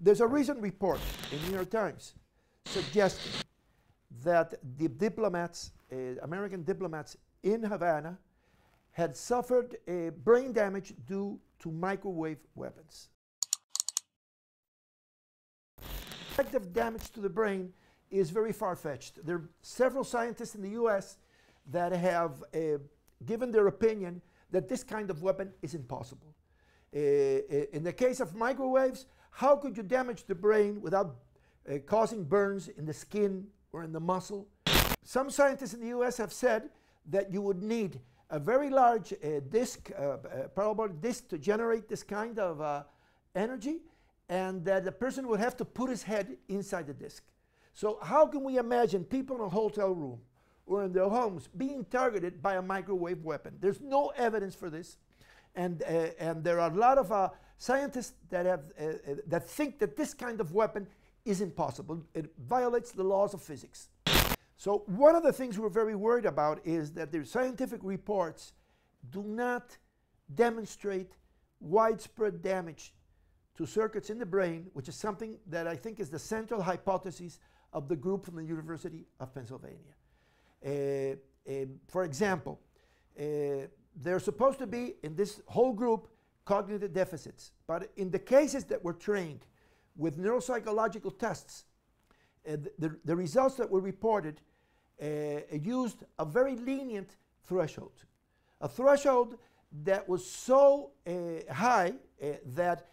There's a recent report in New York Times suggesting that the diplomats, American diplomats in Havana, had suffered brain damage due to microwave weapons. Effective damage to the brain is very far-fetched. There are several scientists in the US that have given their opinion that this kind of weapon is impossible. In the case of microwaves, how could you damage the brain without causing burns in the skin or in the muscle? Some scientists in the US have said that you would need a very large parabolic disc to generate this kind of energy, and that the person would have to put his head inside the disc. So how can we imagine people in a hotel room or in their homes being targeted by a microwave weapon? There's no evidence for this, and there are a lot of scientists that think that this kind of weapon is impossible. It violates the laws of physics. So one of the things we're very worried about is that the scientific reports do not demonstrate widespread damage to circuits in the brain, which is something that I think is the central hypothesis of the group from the University of Pennsylvania. For example, there's supposed to be in this whole group cognitive deficits, but in the cases that were trained with neuropsychological tests, the results that were reported used a very lenient threshold, a threshold that was so high that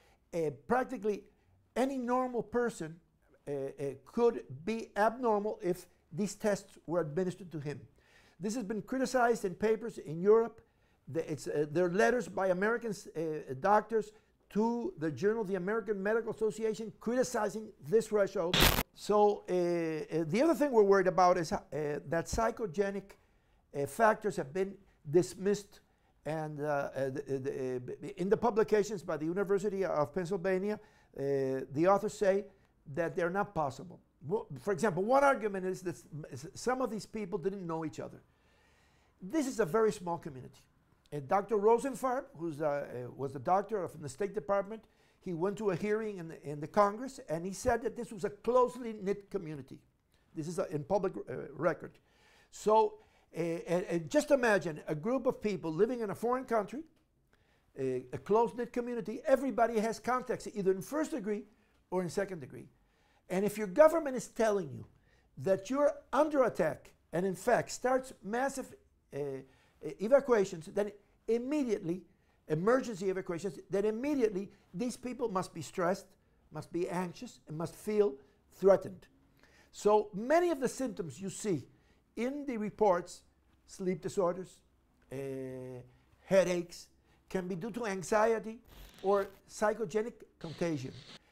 practically any normal person could be abnormal if these tests were administered to him. This has been criticized in papers in Europe. There are letters by American doctors to the Journal of the American Medical Association criticizing this threshold. So the other thing we're worried about is that psychogenic factors have been dismissed, and in the publications by the University of Pennsylvania, the authors say that they're not possible. For example, one argument is that some of these people didn't know each other. This is a very small community. Dr. Rosenfarb, who was the doctor from the State Department, he went to a hearing in the Congress, and he said that this was a closely knit community. This is in public record. So just imagine a group of people living in a foreign country, a close-knit community. Everybody has contacts either in first degree or in second degree. And if your government is telling you that you're under attack and in fact starts massive evacuations, then immediately, emergency evacuations, then immediately these people must be stressed, must be anxious, and must feel threatened. So many of the symptoms you see in the reports, sleep disorders, headaches, can be due to anxiety or psychogenic contagion.